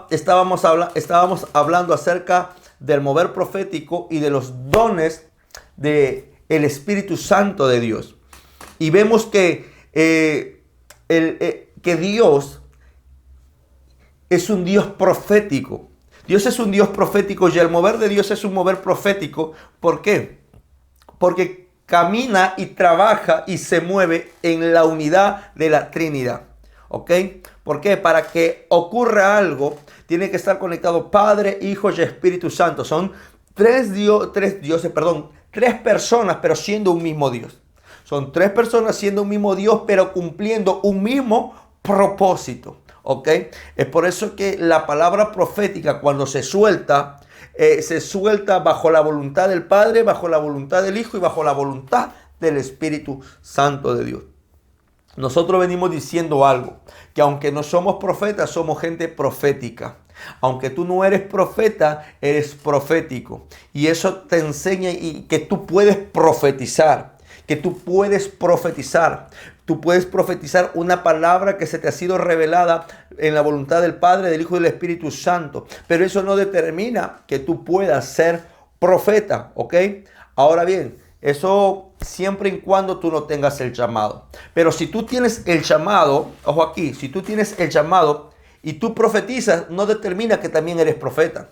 estábamos hablando acerca del mover profético y de los dones del Espíritu Santo de Dios. Y vemos que Dios es un Dios profético. Dios es un Dios profético y el mover de Dios es un mover profético. ¿Por qué? Porque camina y trabaja y se mueve en la unidad de la Trinidad. ¿Ok? ¿Por qué? Para que ocurra algo, tiene que estar conectado Padre, Hijo y Espíritu Santo. Son tres personas, pero siendo un mismo Dios. Son tres personas siendo un mismo Dios, pero cumpliendo un mismo propósito. ¿Ok? Es por eso que la palabra profética, cuando se suelta bajo la voluntad del Padre, bajo la voluntad del Hijo y bajo la voluntad del Espíritu Santo de Dios. Nosotros venimos diciendo algo, que aunque no somos profetas, somos gente profética. Aunque tú no eres profeta, eres profético. Y eso te enseña que tú puedes profetizar, Tú puedes profetizar una palabra que se te ha sido revelada en la voluntad del Padre, del Hijo y del Espíritu Santo. Pero eso no determina que tú puedas ser profeta, ¿ok? Ahora bien, eso siempre y cuando tú no tengas el llamado. Pero si tú tienes el llamado, ojo aquí, si tú tienes el llamado y tú profetizas, no determina que también eres profeta.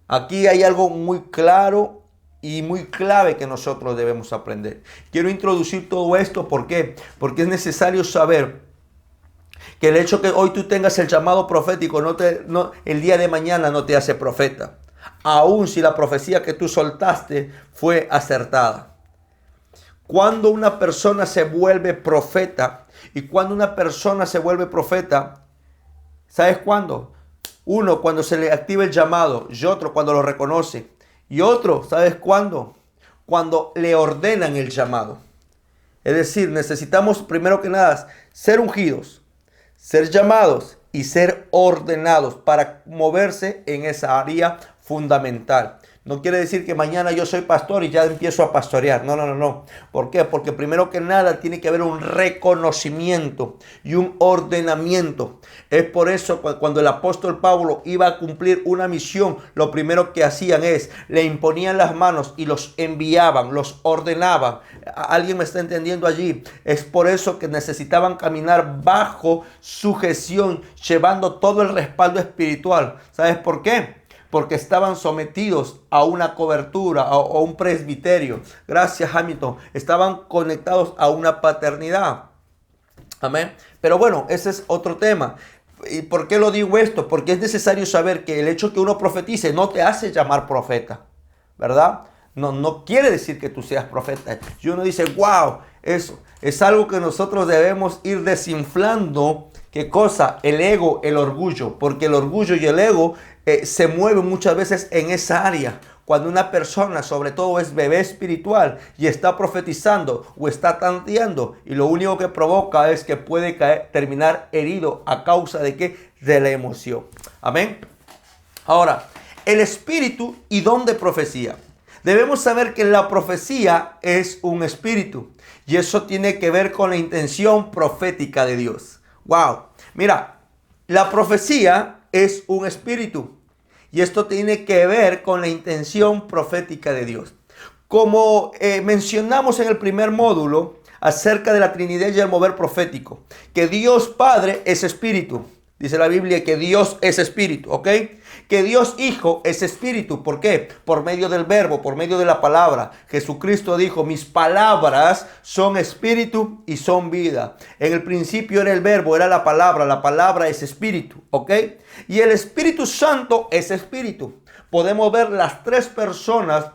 Aquí hay algo muy claro y muy clave que nosotros debemos aprender. Quiero introducir todo esto, ¿por qué? Porque es necesario saber que el hecho que hoy tú tengas el llamado profético, el día de mañana no te hace profeta. Aun si la profecía que tú soltaste fue acertada. Cuando una persona se vuelve profeta, y cuando una persona se vuelve profeta, ¿sabes cuándo? Uno, cuando se le activa el llamado, y otro, cuando lo reconoce. Y otro, ¿sabes cuándo? Cuando le ordenan el llamado. Es decir, necesitamos primero que nada ser ungidos, ser llamados y ser ordenados para moverse en esa área fundamental. No quiere decir que mañana yo soy pastor y ya empiezo a pastorear. No. ¿Por qué? Porque primero que nada tiene que haber un reconocimiento y un ordenamiento. Es por eso cuando el apóstol Pablo iba a cumplir una misión, lo primero que hacían es, le imponían las manos y los enviaban, los ordenaban. ¿Alguien me está entendiendo allí? Es por eso que necesitaban caminar bajo sujeción, llevando todo el respaldo espiritual. ¿Sabes por qué? Porque estaban sometidos a una cobertura, a un presbiterio. Gracias, Hamilton. Estaban conectados a una paternidad. Amén. Pero bueno, ese es otro tema. ¿Y por qué lo digo esto? Porque es necesario saber que el hecho que uno profetice no te hace llamar profeta, ¿verdad? No quiere decir que tú seas profeta. Y uno dice, wow, eso es algo que nosotros debemos ir desinflando. ¿Qué cosa? El ego, el orgullo. Porque el orgullo y el ego se mueven muchas veces en esa área. Cuando una persona, sobre todo es bebé espiritual, y está profetizando o está tanteando, y lo único que provoca es que puede terminar herido a causa de ¿qué? De la emoción. Amén. Ahora, el espíritu y don de profecía. Debemos saber que la profecía es un espíritu, y eso tiene que ver con la intención profética de Dios. Wow. Mira, la profecía es un espíritu. Y esto tiene que ver con la intención profética de Dios. Como mencionamos en el primer módulo acerca de la Trinidad y el mover profético, que Dios Padre es espíritu. Dice la Biblia que Dios es espíritu, ¿ok? Que Dios Hijo es espíritu. ¿Por qué? Por medio del verbo, por medio de la palabra. Jesucristo dijo, mis palabras son espíritu y son vida. En el principio era el verbo, era la palabra es espíritu, ¿ok? Y el Espíritu Santo es espíritu. Podemos ver las tres personas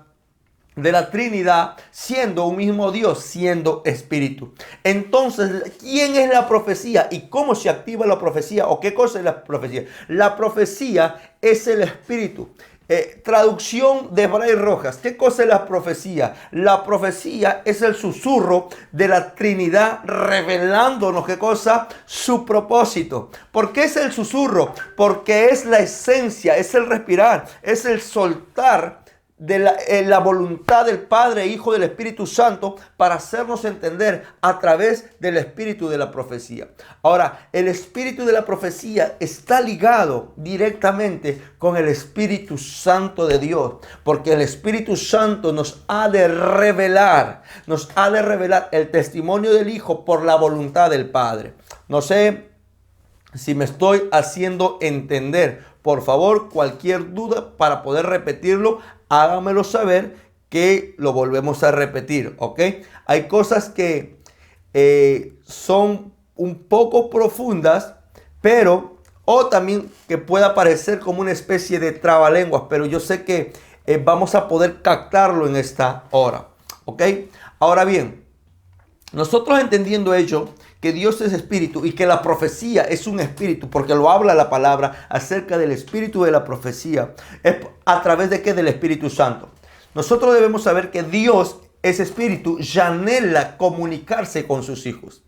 de la Trinidad siendo un mismo Dios, siendo espíritu. Entonces, ¿quién es la profecía y cómo se activa la profecía o qué cosa es la profecía? La profecía es el espíritu. Traducción de Bray Rojas. ¿Qué cosa es la profecía? La profecía es el susurro de la Trinidad revelándonos ¿qué cosa? Su propósito. ¿Por qué es el susurro? Porque es la esencia, es el respirar, es el soltar la voluntad del Padre, Hijo, del Espíritu Santo para hacernos entender a través del espíritu de la profecía. Ahora, el espíritu de la profecía está ligado directamente con el Espíritu Santo de Dios, porque el Espíritu Santo nos ha de revelar el testimonio del Hijo por la voluntad del Padre. No sé si me estoy haciendo entender. Por favor, cualquier duda para poder repetirlo, hágamelo saber que lo volvemos a repetir, ¿ok? Hay cosas que son un poco profundas, pero o también que pueda parecer como una especie de trabalenguas, pero yo sé que vamos a poder captarlo en esta hora, ¿ok? Ahora bien, nosotros entendiendo ello, que Dios es espíritu y que la profecía es un espíritu, porque lo habla la palabra acerca del espíritu de la profecía, es a través de qué, del Espíritu Santo. Nosotros debemos saber que Dios es espíritu y anhela comunicarse con sus hijos,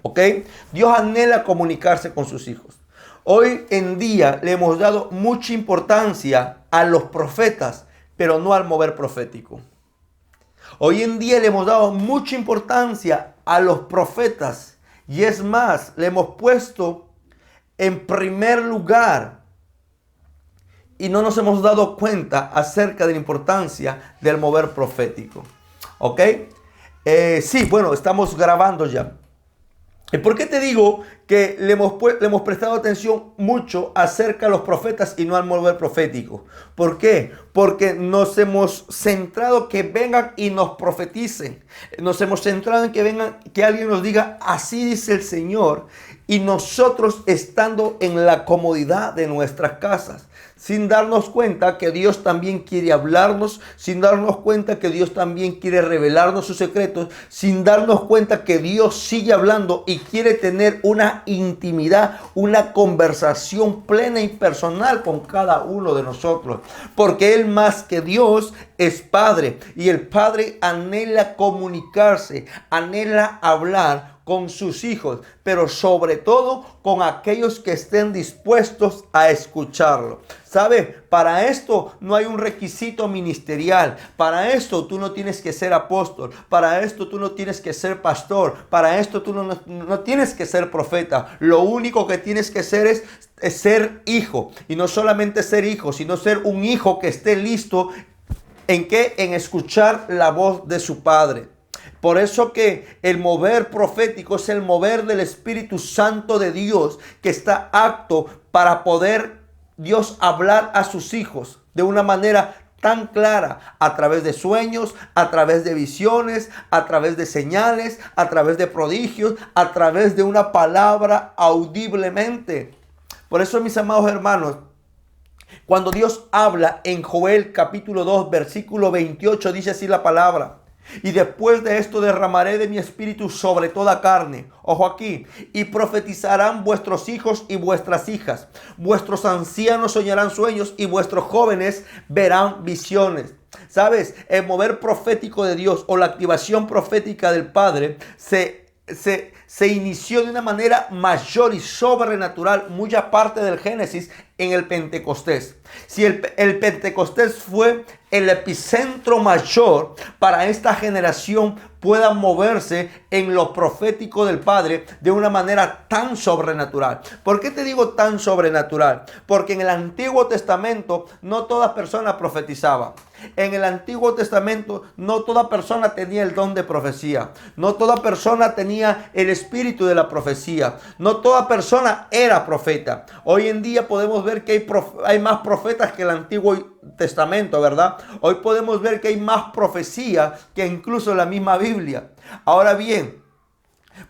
¿ok? Dios anhela comunicarse con sus hijos. Hoy en día le hemos dado mucha importancia a los profetas, pero no al mover profético. Hoy en día le hemos dado mucha importancia a los profetas. Y es más, le hemos puesto en primer lugar y no nos hemos dado cuenta acerca de la importancia del mover profético. ¿Ok? Sí, bueno, estamos grabando ya. ¿Y por qué te digo que le hemos prestado atención mucho acerca de los profetas y no al mover profético? ¿Por qué? Porque nos hemos centrado que vengan y nos profeticen. Nos hemos centrado en que vengan, que alguien nos diga, así dice el Señor. Y nosotros estando en la comodidad de nuestras casas, sin darnos cuenta que Dios también quiere hablarnos, sin darnos cuenta que Dios también quiere revelarnos sus secretos, sin darnos cuenta que Dios sigue hablando y quiere tener una intimidad, una conversación plena y personal con cada uno de nosotros. Porque Él más que Dios es Padre y el Padre anhela comunicarse, anhela hablar con sus hijos, pero sobre todo con aquellos que estén dispuestos a escucharlo. ¿Sabe? Para esto no hay un requisito ministerial. Para esto tú no tienes que ser apóstol. Para esto tú no tienes que ser pastor. Para esto tú no tienes que ser profeta. Lo único que tienes que ser es ser hijo. Y no solamente ser hijo, sino ser un hijo que esté listo. ¿En qué? En escuchar la voz de su padre. Por eso que el mover profético es el mover del Espíritu Santo de Dios, que está apto para poder Dios hablar a sus hijos de una manera tan clara, a través de sueños, a través de visiones, a través de señales, a través de prodigios, a través de una palabra audiblemente. Por eso, mis amados hermanos, cuando Dios habla en Joel capítulo 2, versículo 28, dice así la palabra: y después de esto derramaré de mi espíritu sobre toda carne. Ojo aquí. Y profetizarán vuestros hijos y vuestras hijas. Vuestros ancianos soñarán sueños y vuestros jóvenes verán visiones. ¿Sabes? El mover profético de Dios o la activación profética del Padre se inició de una manera mayor y sobrenatural, muy aparte del Génesis, en el Pentecostés. Si el Pentecostés fue el epicentro mayor para esta generación pueda moverse en lo profético del Padre de una manera tan sobrenatural. ¿Por qué te digo tan sobrenatural? Porque en el Antiguo Testamento no toda persona profetizaba. En el Antiguo Testamento no toda persona tenía el don de profecía. No toda persona tenía el espíritu de la profecía. No toda persona era profeta. Hoy en día podemos ver que hay más profetas que el Antiguo Testamento, ¿verdad? Hoy podemos ver que hay más profecía que incluso la misma Biblia. Ahora bien,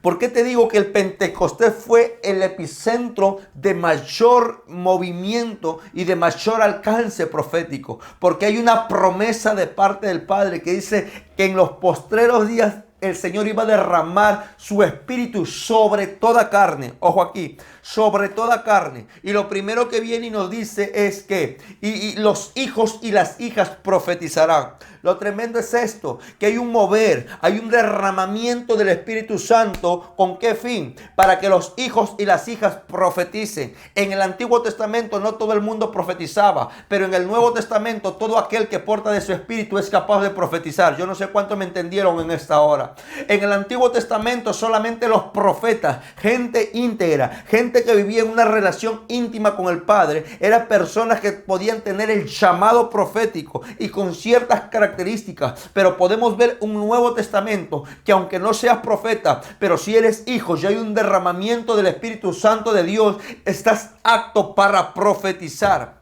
¿por qué te digo que el Pentecostés fue el epicentro de mayor movimiento y de mayor alcance profético? Porque hay una promesa de parte del Padre que dice que en los postreros días el Señor iba a derramar su espíritu sobre toda carne. Ojo aquí, sobre toda carne. Y lo primero que viene y nos dice es que y los hijos y las hijas profetizarán. Lo tremendo es esto, que hay un mover, hay un derramamiento del Espíritu Santo. ¿Con qué fin? Para que los hijos y las hijas profeticen. En el Antiguo Testamento no todo el mundo profetizaba, pero en el Nuevo Testamento todo aquel que porta de su espíritu es capaz de profetizar. Yo no sé cuánto me entendieron en esta hora. En el Antiguo Testamento solamente los profetas, gente íntegra, gente que vivía en una relación íntima con el Padre, eran personas que podían tener el llamado profético y con ciertas características. Pero podemos ver un Nuevo Testamento que aunque no seas profeta, pero si eres hijo, ya hay un derramamiento del Espíritu Santo de Dios, estás apto para profetizar.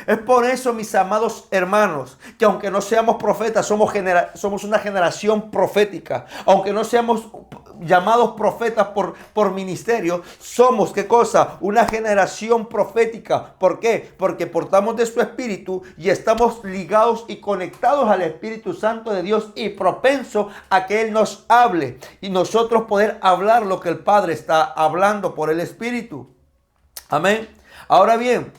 Es por eso, mis amados hermanos, que aunque no seamos profetas, somos una generación profética. Aunque no seamos llamados profetas por ministerio, somos, ¿qué cosa? Una generación profética. ¿Por qué? Porque portamos de su espíritu y estamos ligados y conectados al Espíritu Santo de Dios y propenso a que Él nos hable y nosotros poder hablar lo que el Padre está hablando por el Espíritu. Amén. Ahora bien,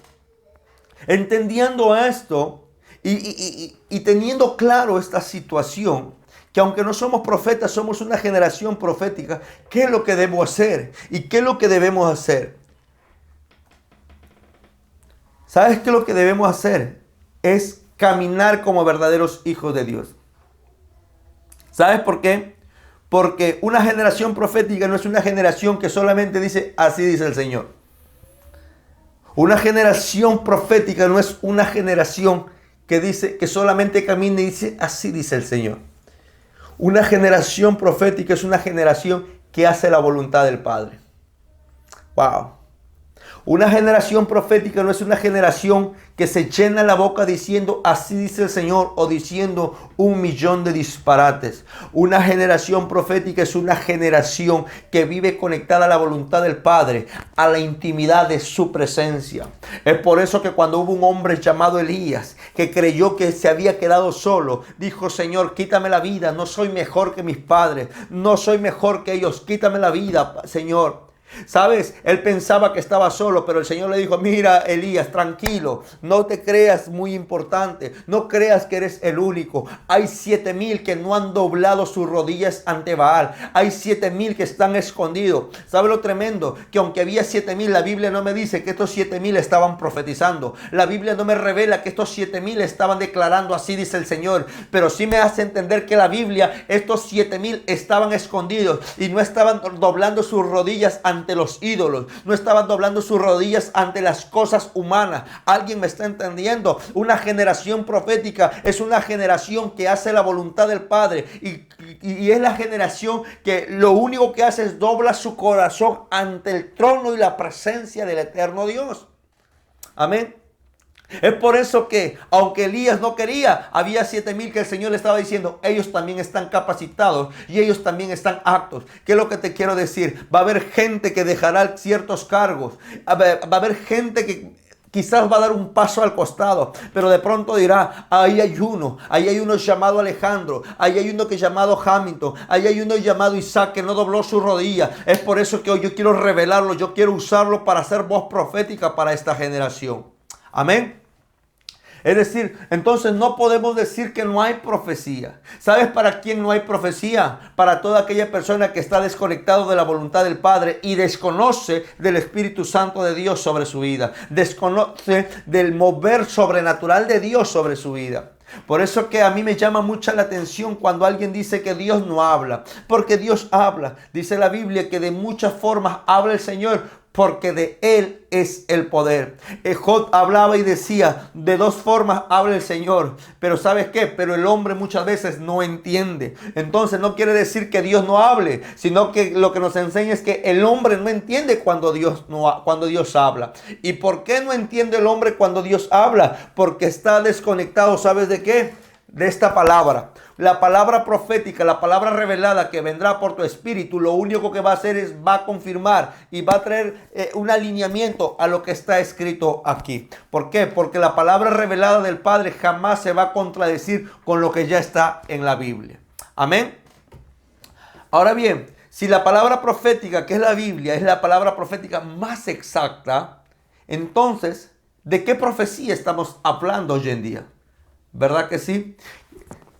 entendiendo esto y teniendo claro esta situación, que aunque no somos profetas, somos una generación profética, ¿qué es lo que debo hacer? ¿Y qué es lo que debemos hacer? ¿Sabes qué es lo que debemos hacer? Es caminar como verdaderos hijos de Dios. ¿Sabes por qué? Porque una generación profética no es una generación que solamente dice, así dice el Señor. Una generación profética no es una generación que dice, que solamente camina y dice, así dice el Señor. Una generación profética es una generación que hace la voluntad del Padre. Wow. Una generación profética no es una generación que se llena la boca diciendo así dice el Señor o diciendo 1.000.000 de disparates. Una generación profética es una generación que vive conectada a la voluntad del Padre, a la intimidad de su presencia. Es por eso que cuando hubo un hombre llamado Elías que creyó que se había quedado solo, dijo, Señor, quítame la vida, no soy mejor que mis padres, no soy mejor que ellos, quítame la vida, Señor. ¿Sabes? Él pensaba que estaba solo, pero el Señor le dijo, mira, Elías, tranquilo, no te creas muy importante, no creas que eres el único. Hay 7,000 que no han doblado sus rodillas ante Baal. Hay 7,000 que están escondidos. ¿Sabes lo tremendo? Que aunque había 7,000, la Biblia no me dice que estos 7,000 estaban profetizando. La Biblia no me revela que estos 7,000 estaban declarando así dice el Señor. Pero sí me hace entender que la Biblia, estos 7,000 estaban escondidos y no estaban doblando sus rodillas ante los ídolos, no estaban doblando sus rodillas ante las cosas humanas. ¿Alguien me está entendiendo? Una generación profética es una generación que hace la voluntad del Padre y es la generación que lo único que hace es dobla su corazón ante el trono y la presencia del eterno Dios. Amén. Es por eso que, aunque Elías no quería, había 7,000 que el Señor le estaba diciendo, ellos también están capacitados y ellos también están aptos. ¿Qué es lo que te quiero decir? Va a haber gente que dejará ciertos cargos. Va a haber gente que quizás va a dar un paso al costado, pero de pronto dirá, ahí hay uno llamado Alejandro, ahí hay uno que llamado Hamilton, ahí hay uno llamado Isaac que no dobló su rodilla. Es por eso que hoy yo quiero revelarlo, yo quiero usarlo para hacer voz profética para esta generación. Amén. Es decir, entonces no podemos decir que no hay profecía. ¿Sabes para quién no hay profecía? Para toda aquella persona que está desconectado de la voluntad del Padre y desconoce del Espíritu Santo de Dios sobre su vida. Desconoce del mover sobrenatural de Dios sobre su vida. Por eso que a mí me llama mucha la atención cuando alguien dice que Dios no habla. Porque Dios habla. Dice la Biblia que de muchas formas habla el Señor, porque de Él es el poder. Job hablaba y decía, de dos formas habla el Señor. Pero ¿sabes qué? Pero el hombre muchas veces no entiende. Entonces no quiere decir que Dios no hable, sino que lo que nos enseña es que el hombre no entiende cuando Dios habla. ¿Y por qué no entiende el hombre cuando Dios habla? Porque está desconectado, ¿sabes de qué? De esta palabra. La palabra profética, la palabra revelada que vendrá por tu espíritu, lo único que va a hacer es va a confirmar y va a traer un alineamiento a lo que está escrito aquí. ¿Por qué? Porque la palabra revelada del Padre jamás se va a contradecir con lo que ya está en la Biblia. Amén. Ahora bien, si la palabra profética, que es la Biblia, es la palabra profética más exacta, entonces, ¿de qué profecía estamos hablando hoy en día? ¿Verdad que sí?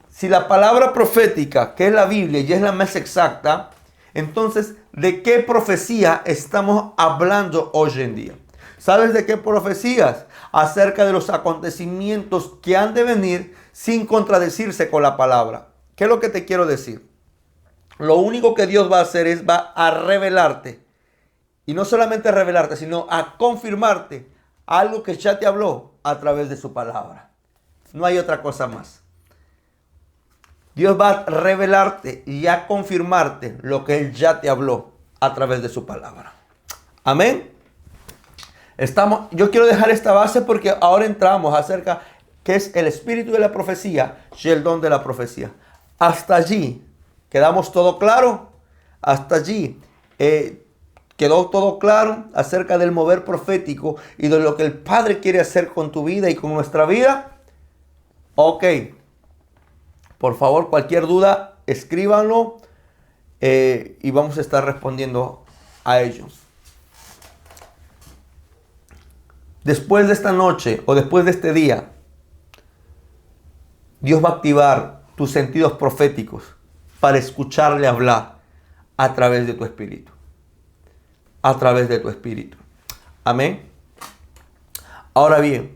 Si la palabra profética, que es la Biblia y es la más exacta, entonces, ¿de qué profecía estamos hablando hoy en día? ¿Sabes de qué profecías? Acerca de los acontecimientos que han de venir sin contradecirse con la palabra. ¿Qué es lo que te quiero decir? Lo único que Dios va a hacer es va a revelarte. Y no solamente a revelarte, sino a confirmarte algo que ya te habló a través de su palabra. No hay otra cosa más. Dios va a revelarte y a confirmarte lo que Él ya te habló a través de su palabra. Amén. Yo quiero dejar esta base porque ahora entramos acerca que es el espíritu de la profecía y el don de la profecía. Hasta allí quedamos todo claro. Hasta allí quedó todo claro acerca del mover profético y de lo que el Padre quiere hacer con tu vida y con nuestra vida. Ok. Por favor, cualquier duda, escríbanlo y vamos a estar respondiendo a ellos. Después de esta noche o después de este día, Dios va a activar tus sentidos proféticos para escucharle hablar a través de tu espíritu. A través de tu espíritu. Amén. Ahora bien,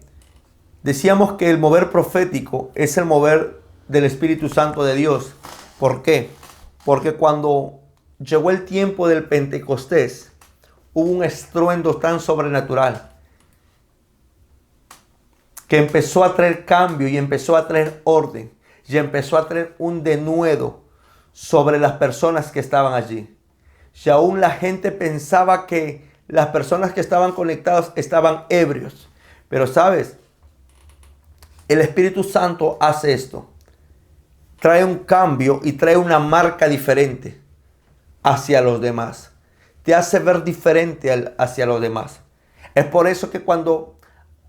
decíamos que el mover profético es el mover del Espíritu Santo de Dios. ¿Por qué? Porque cuando llegó el tiempo del Pentecostés, hubo un estruendo tan sobrenatural que empezó a traer cambio y empezó a traer orden y empezó a traer un denuedo sobre las personas que estaban allí. Y aún la gente pensaba que las personas que estaban conectadas estaban ebrios. Pero sabes, el Espíritu Santo hace esto. Trae un cambio y trae una marca diferente hacia los demás. Te hace ver diferente hacia los demás. Es por eso que cuando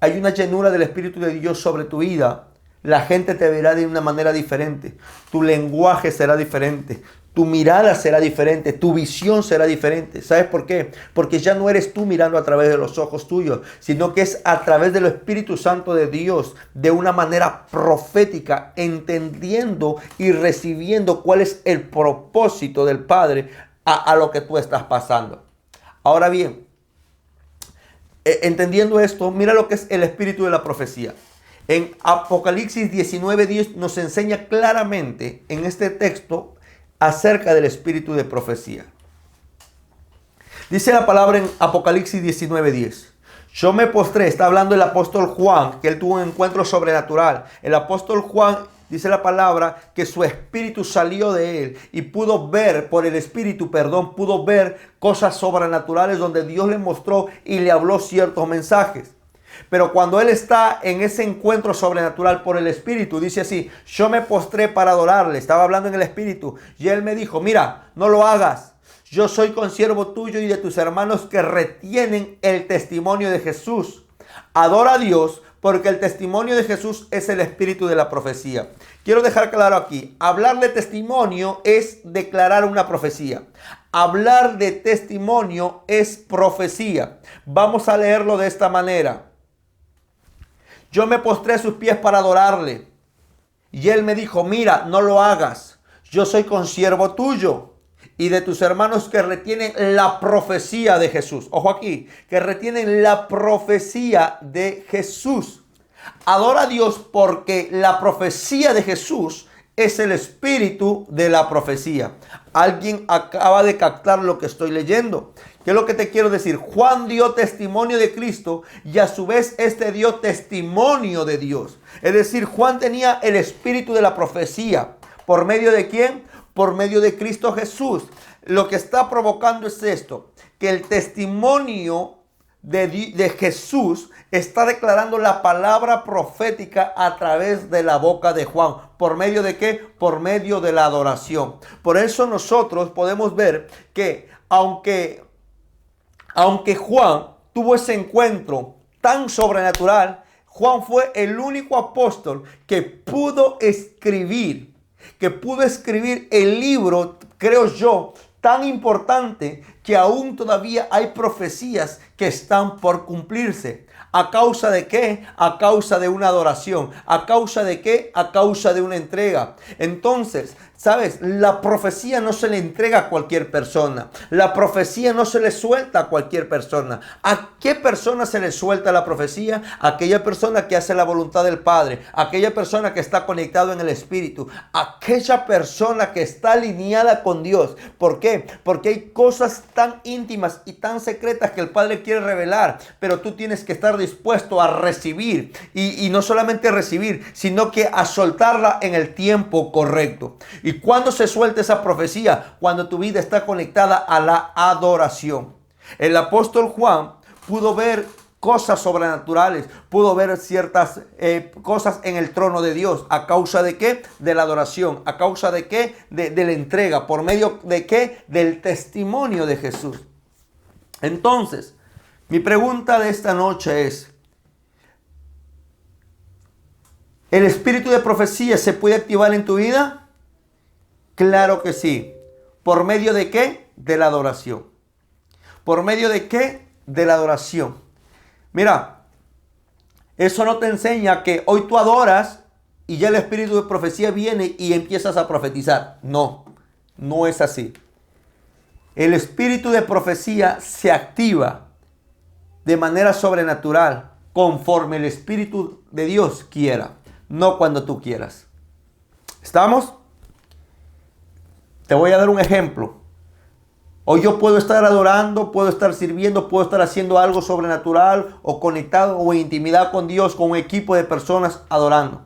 hay una llenura del Espíritu de Dios sobre tu vida, la gente te verá de una manera diferente. Tu lenguaje será diferente. Tu mirada será diferente, tu visión será diferente. ¿Sabes por qué? Porque ya no eres tú mirando a través de los ojos tuyos, sino que es a través del Espíritu Santo de Dios, de una manera profética, entendiendo y recibiendo cuál es el propósito del Padre a lo que tú estás pasando. Ahora bien, entendiendo esto, mira lo que es el espíritu de la profecía. En Apocalipsis 19:10 nos enseña claramente en este texto acerca del espíritu de profecía. Dice la palabra en Apocalipsis 19:10. Yo me postré, está hablando el apóstol Juan, que él tuvo un encuentro sobrenatural. El apóstol Juan, dice la palabra, que su espíritu salió de él y pudo ver, pudo ver cosas sobrenaturales donde Dios le mostró y le habló ciertos mensajes. Pero cuando él está en ese encuentro sobrenatural por el Espíritu, dice así: yo me postré para adorarle. Estaba hablando en el Espíritu y él me dijo: mira, no lo hagas. Yo soy consiervo tuyo y de tus hermanos que retienen el testimonio de Jesús. Adora a Dios, porque el testimonio de Jesús es el espíritu de la profecía. Quiero dejar claro aquí: hablar de testimonio es declarar una profecía. Hablar de testimonio es profecía. Vamos a leerlo de esta manera. Yo me postré a sus pies para adorarle. Y él me dijo: mira, no lo hagas. Yo soy consiervo tuyo y de tus hermanos que retienen la profecía de Jesús. Ojo aquí, que retienen la profecía de Jesús. Adora a Dios porque la profecía de Jesús es el espíritu de la profecía. Alguien acaba de captar lo que estoy leyendo. ¿Qué es lo que te quiero decir? Juan dio testimonio de Cristo y a su vez este dio testimonio de Dios. Es decir, Juan tenía el espíritu de la profecía. ¿Por medio de quién? Por medio de Cristo Jesús. Lo que está provocando es esto: que el testimonio de Jesús está declarando la palabra profética a través de la boca de Juan. ¿Por medio de qué? Por medio de la adoración. Por eso nosotros podemos ver que aunque Juan tuvo ese encuentro tan sobrenatural, Juan fue el único apóstol que pudo escribir el libro creo yo, tan importante que aún todavía hay profecías que están por cumplirse. ¿A causa de qué? A causa de una adoración. ¿A causa de qué? A causa de una entrega. Entonces, ¿sabes? La profecía no se le entrega a cualquier persona. La profecía no se le suelta a cualquier persona. ¿A qué persona se le suelta la profecía? A aquella persona que hace la voluntad del Padre. A aquella persona que está conectado en el Espíritu. A aquella persona que está alineada con Dios. ¿Por qué? Porque hay cosas tan íntimas y tan secretas que el Padre quiere revelar. Pero tú tienes que estar dispuesto a recibir. Y no solamente recibir, sino que a soltarla en el tiempo correcto. ¿Y cuándo se suelta esa profecía? Cuando tu vida está conectada a la adoración. El apóstol Juan pudo ver cosas sobrenaturales, pudo ver ciertas cosas en el trono de Dios. ¿A causa de qué? De la adoración. ¿A causa de qué? De la entrega. ¿Por medio de qué? Del testimonio de Jesús. Entonces, mi pregunta de esta noche es, ¿el espíritu de profecía se puede activar en tu vida? Claro que sí. ¿Por medio de qué? De la adoración. ¿Por medio de qué? De la adoración. Mira, eso no te enseña que hoy tú adoras y ya el espíritu de profecía viene y empiezas a profetizar. No, no es así. El espíritu de profecía se activa de manera sobrenatural conforme el Espíritu de Dios quiera, no cuando tú quieras. ¿Estamos? Te voy a dar un ejemplo. Hoy yo puedo estar adorando, puedo estar sirviendo, puedo estar haciendo algo sobrenatural o conectado o en intimidad con Dios, con un equipo de personas adorando.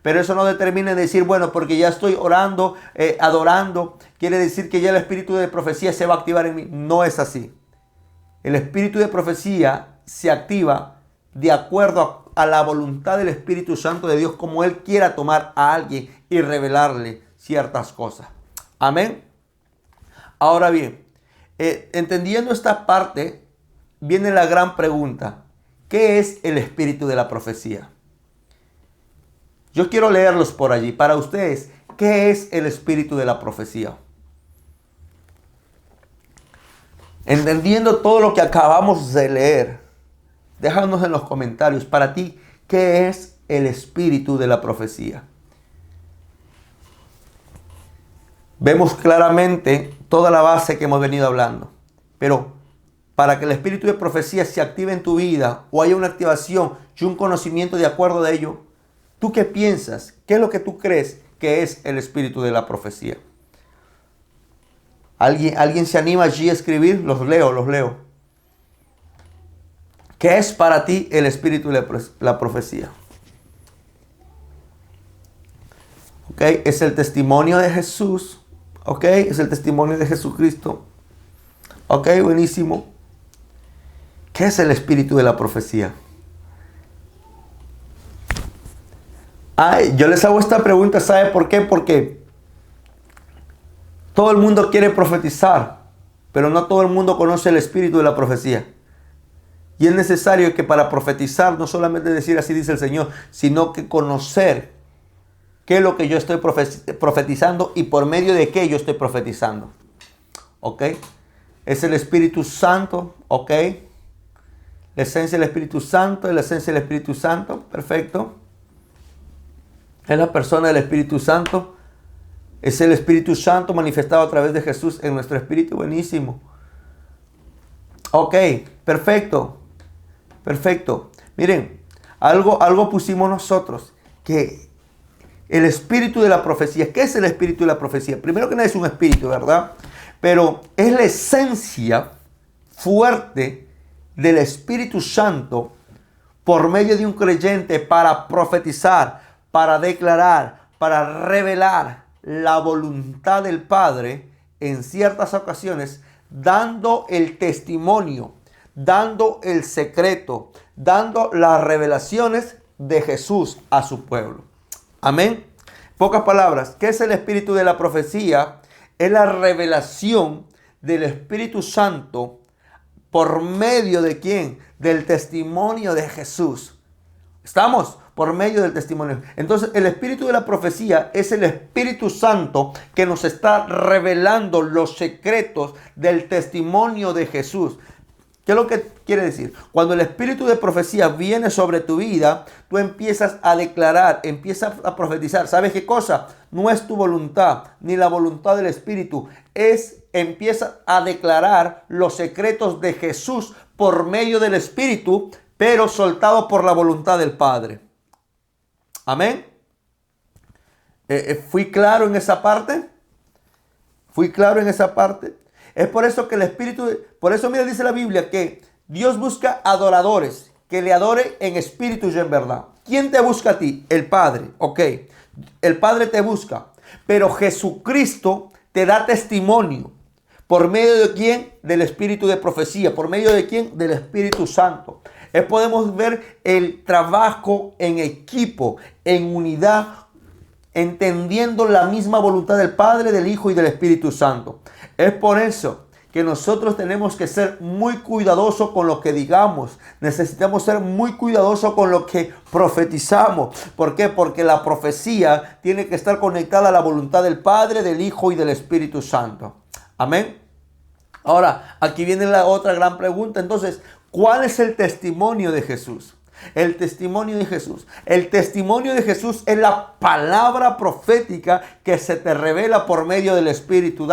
Pero eso no determina decir, bueno, porque ya estoy orando, adorando, quiere decir que ya el espíritu de profecía se va a activar en mí. No es así. El espíritu de profecía se activa de acuerdo a la voluntad del Espíritu Santo de Dios, como Él quiera tomar a alguien y revelarle ciertas cosas. Amén. Ahora bien, entendiendo esta parte, viene la gran pregunta. ¿Qué es el espíritu de la profecía? Yo quiero leerlos por allí. Para ustedes, ¿qué es el espíritu de la profecía? Entendiendo todo lo que acabamos de leer, déjanos en los comentarios, para ti, ¿qué es el espíritu de la profecía? Vemos claramente toda la base que hemos venido hablando, pero para que el espíritu de profecía se active en tu vida o haya una activación y un conocimiento de acuerdo de ello, ¿tú qué piensas? ¿Qué es lo que tú crees que es el espíritu de la profecía? ¿Alguien se anima allí a escribir? Los leo. ¿Qué es para ti el espíritu de la profecía? ¿Ok? Es el testimonio de Jesús. ¿Ok? Es el testimonio de Jesucristo. ¿Ok? Buenísimo. ¿Qué es el espíritu de la profecía? Yo les hago esta pregunta, ¿sabe por qué? Porque todo el mundo quiere profetizar, pero no todo el mundo conoce el espíritu de la profecía. Y es necesario que para profetizar, no solamente decir así dice el Señor, sino que conocer qué es lo que yo estoy profetizando y por medio de qué yo estoy profetizando. ¿Ok? Es el Espíritu Santo, ¿ok? La esencia del Espíritu Santo, es la esencia del Espíritu Santo, perfecto. Es la persona del Espíritu Santo. Es el Espíritu Santo manifestado a través de Jesús en nuestro espíritu. Buenísimo. Ok, perfecto. Perfecto. Miren, algo pusimos nosotros. Que el espíritu de la profecía. ¿Qué es el espíritu de la profecía? Primero que nada es un espíritu, ¿verdad? Pero es la esencia fuerte del Espíritu Santo por medio de un creyente para profetizar, para declarar, para revelar la voluntad del Padre en ciertas ocasiones, dando el testimonio, dando el secreto, dando las revelaciones de Jesús a su pueblo. Amén. Pocas palabras, ¿qué es el espíritu de la profecía? Es la revelación del Espíritu Santo por medio de ¿quién? Del testimonio de Jesús. Estamos por medio del testimonio. Entonces, el espíritu de la profecía es el Espíritu Santo que nos está revelando los secretos del testimonio de Jesús. ¿Qué es lo que quiere decir? Cuando el espíritu de profecía viene sobre tu vida, tú empiezas a declarar, empiezas a profetizar. ¿Sabes qué cosa? No es tu voluntad, ni la voluntad del espíritu. Empiezas a declarar los secretos de Jesús por medio del espíritu, pero soltado por la voluntad del Padre. Amén. ¿Fui claro en esa parte? ¿Fui claro en esa parte? Es por eso que el Espíritu, por eso mira, dice la Biblia que Dios busca adoradores, que le adore en espíritu y en verdad. ¿Quién te busca a ti? El Padre, ok. El Padre te busca, pero Jesucristo te da testimonio. ¿Por medio de quién? Del espíritu de profecía. ¿Por medio de quién? Del Espíritu Santo. Podemos ver el trabajo en equipo, en unidad, entendiendo la misma voluntad del Padre, del Hijo y del Espíritu Santo. Es por eso que nosotros tenemos que ser muy cuidadosos con lo que digamos. Necesitamos ser muy cuidadosos con lo que profetizamos. ¿Por qué? Porque la profecía tiene que estar conectada a la voluntad del Padre, del Hijo y del Espíritu Santo. Amén. Ahora, aquí viene la otra gran pregunta. Entonces, ¿cuál es el testimonio de Jesús? El testimonio de Jesús. El testimonio de Jesús es la palabra profética que se te revela por medio del Espíritu,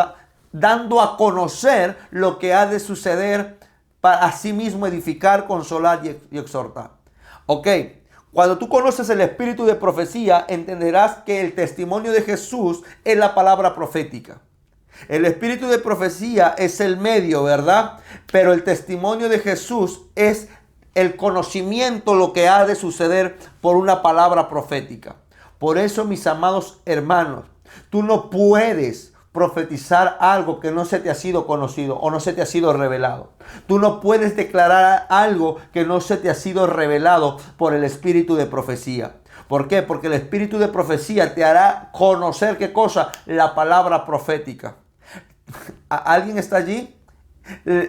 dando a conocer lo que ha de suceder para así mismo edificar, consolar y exhortar. Ok, cuando tú conoces el espíritu de profecía, entenderás que el testimonio de Jesús es la palabra profética. El espíritu de profecía es el medio, ¿verdad? Pero el testimonio de Jesús es el conocimiento, lo que ha de suceder por una palabra profética. Por eso, mis amados hermanos, tú no puedes profetizar algo que no se te ha sido conocido o no se te ha sido revelado. Tú no puedes declarar algo que no se te ha sido revelado por el espíritu de profecía. ¿Por qué? Porque el espíritu de profecía te hará conocer, ¿qué cosa? La palabra profética. ¿Alguien está allí?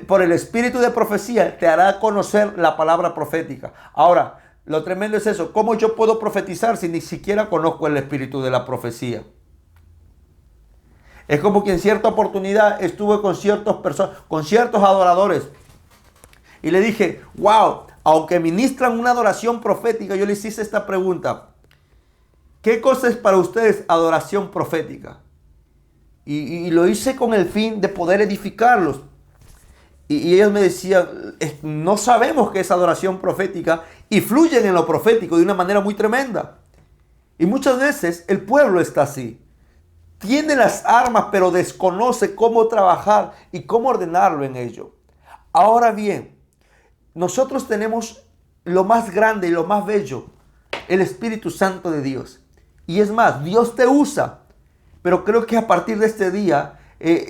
Por el espíritu de profecía te hará conocer la palabra profética. Ahora, lo tremendo es eso. ¿Cómo yo puedo profetizar si ni siquiera conozco el espíritu de la profecía? Es como que en cierta oportunidad estuve con ciertos adoradores. Y le dije, wow, aunque ministran una adoración profética, yo les hice esta pregunta. ¿Qué cosa es para ustedes adoración profética? Y lo hice con el fin de poder edificarlos. Y ellos me decían, no sabemos qué es adoración profética, y fluyen en lo profético de una manera muy tremenda. Y muchas veces el pueblo está así. Tiene las armas, pero desconoce cómo trabajar y cómo ordenarlo en ello. Ahora bien, nosotros tenemos lo más grande y lo más bello, el Espíritu Santo de Dios. Y es más, Dios te usa. Pero creo que a partir de este día,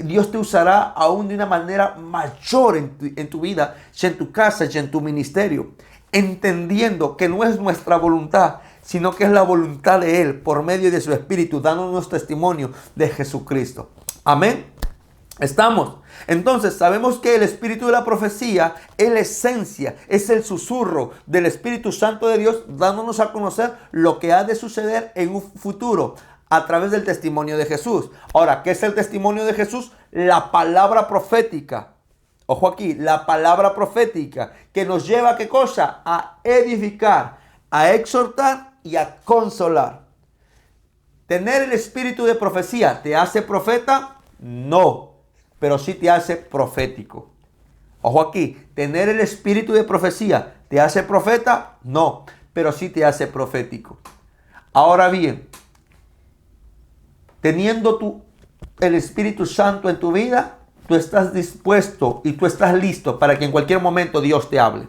Dios te usará aún de una manera mayor en tu vida, y en tu casa, y en tu ministerio. Entendiendo que no es nuestra voluntad, sino que es la voluntad de Él por medio de su Espíritu, dándonos testimonio de Jesucristo. Amén. ¿Estamos? Entonces sabemos que el espíritu de la profecía es la esencia, es el susurro del Espíritu Santo de Dios, dándonos a conocer lo que ha de suceder en un futuro a través del testimonio de Jesús. Ahora, ¿qué es el testimonio de Jesús? La palabra profética. Ojo aquí, la palabra profética que nos lleva ¿a qué cosa? A edificar, a exhortar y a consolar. ¿Tener el espíritu de profecía te hace profeta? No, pero sí te hace profético. Ojo aquí, ¿tener el espíritu de profecía te hace profeta? No, pero sí te hace profético. Ahora bien, teniendo el Espíritu Santo en tu vida, tú estás dispuesto y tú estás listo para que en cualquier momento Dios te hable.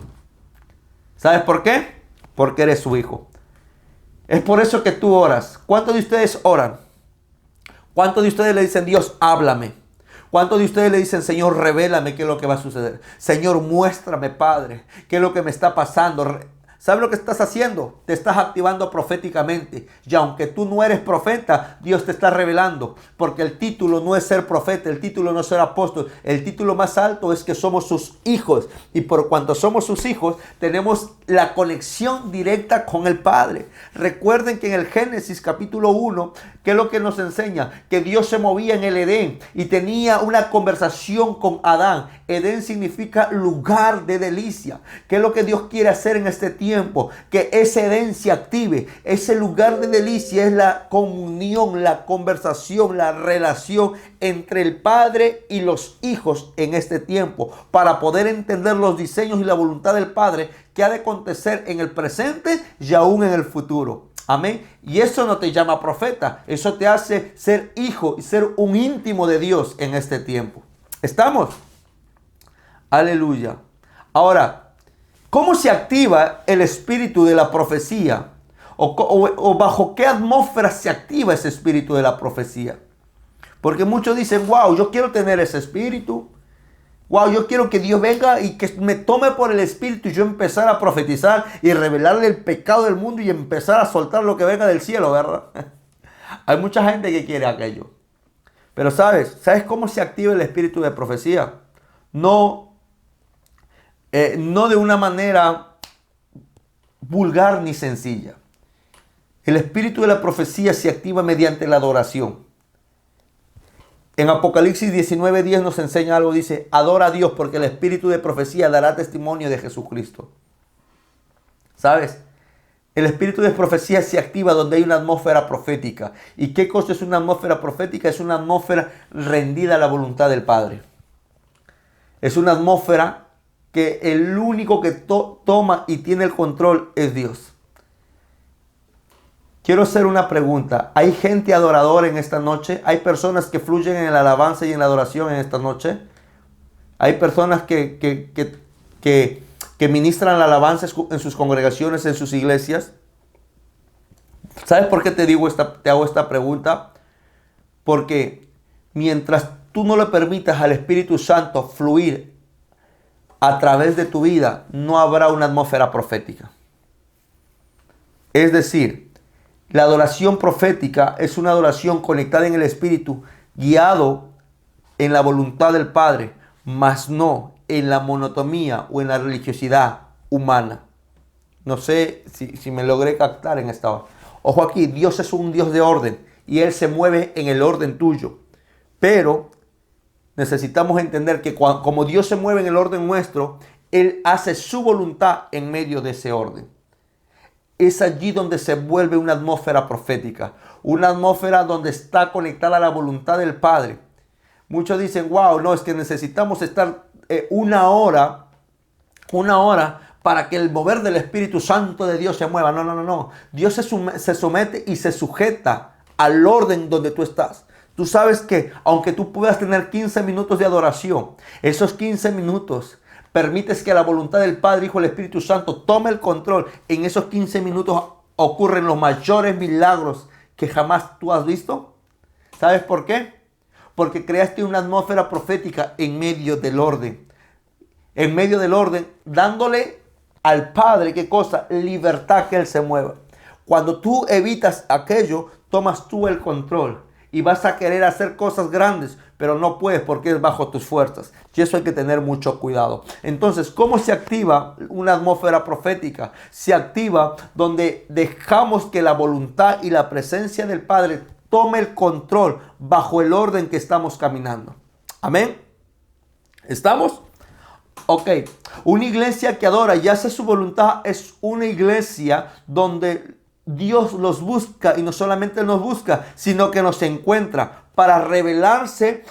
¿Sabes por qué? Porque eres su hijo. Es por eso que tú oras. ¿Cuántos de ustedes oran? ¿Cuántos de ustedes le dicen, Dios, háblame? ¿Cuántos de ustedes le dicen, Señor, revélame qué es lo que va a suceder? Señor, muéstrame, Padre, qué es lo que me está pasando. ¿Sabes lo que estás haciendo? Te estás activando proféticamente. Y aunque tú no eres profeta, Dios te está revelando. Porque el título no es ser profeta, el título no es ser apóstol. El título más alto es que somos sus hijos. Y por cuanto somos sus hijos, tenemos la conexión directa con el Padre. Recuerden que en el Génesis capítulo 1, ¿qué es lo que nos enseña? Que Dios se movía en el Edén y tenía una conversación con Adán. Edén significa lugar de delicia. ¿Qué es lo que Dios quiere hacer en este tiempo? Que ese Edén se active. Ese lugar de delicia es la comunión, la conversación, la relación entre el Padre y los hijos en este tiempo, para poder entender los diseños y la voluntad del Padre que ha de acontecer en el presente y aún en el futuro. Amén. Y eso no te llama profeta, eso te hace ser hijo y ser un íntimo de Dios en este tiempo. ¿Estamos? Aleluya. Ahora, ¿cómo se activa el espíritu de la profecía? ¿O bajo qué atmósfera se activa ese espíritu de la profecía? Porque muchos dicen, wow, yo quiero tener ese espíritu. Wow, yo quiero que Dios venga y que me tome por el espíritu y yo empezar a profetizar y revelarle el pecado del mundo y empezar a soltar lo que venga del cielo, ¿verdad? Hay mucha gente que quiere aquello. Pero ¿sabes cómo se activa el espíritu de profecía? No de una manera vulgar ni sencilla. El espíritu de la profecía se activa mediante la adoración. En Apocalipsis 19:10 nos enseña algo, dice, adora a Dios porque el espíritu de profecía dará testimonio de Jesucristo. ¿Sabes? El espíritu de profecía se activa donde hay una atmósfera profética. ¿Y qué cosa es una atmósfera profética? Es una atmósfera rendida a la voluntad del Padre. Es una atmósfera que el único que toma y tiene el control es Dios. Quiero hacer una pregunta. ¿Hay gente adoradora en esta noche? ¿Hay personas que fluyen en la alabanza y en la adoración en esta noche? ¿Hay personas que ministran la alabanza en sus congregaciones, en sus iglesias? ¿Sabes por qué te hago esta pregunta? Porque mientras tú no le permitas al Espíritu Santo fluir a través de tu vida, no habrá una atmósfera profética. Es decir, la adoración profética es una adoración conectada en el Espíritu, guiado en la voluntad del Padre, mas no en la monotonía o en la religiosidad humana. No sé si me logré captar en esta hora. Ojo aquí, Dios es un Dios de orden y Él se mueve en el orden tuyo. Pero necesitamos entender que como Dios se mueve en el orden nuestro, Él hace su voluntad en medio de ese orden. Es allí donde se vuelve una atmósfera profética, una atmósfera donde está conectada a la voluntad del Padre. Muchos dicen, wow, no, es que necesitamos estar una hora para que el mover del Espíritu Santo de Dios se mueva. No. Dios se somete y se sujeta al orden donde tú estás. Tú sabes que aunque tú puedas tener 15 minutos de adoración, esos 15 minutos permites que la voluntad del Padre, Hijo y el Espíritu Santo tome el control. En esos 15 minutos ocurren los mayores milagros que jamás tú has visto. ¿Sabes por qué? Porque creaste una atmósfera profética en medio del orden. En medio del orden, dándole al Padre, ¿qué cosa? Libertad que Él se mueva. Cuando tú evitas aquello, tomas tú el control. Y vas a querer hacer cosas grandes, pero no puedes porque es bajo tus fuerzas. Y eso hay que tener mucho cuidado. Entonces, ¿cómo se activa una atmósfera profética? Se activa donde dejamos que la voluntad y la presencia del Padre tome el control bajo el orden que estamos caminando. Amén. ¿Estamos? Ok. Una iglesia que adora y hace su voluntad es una iglesia donde Dios los busca, y no solamente nos busca, sino que nos encuentra para revelarse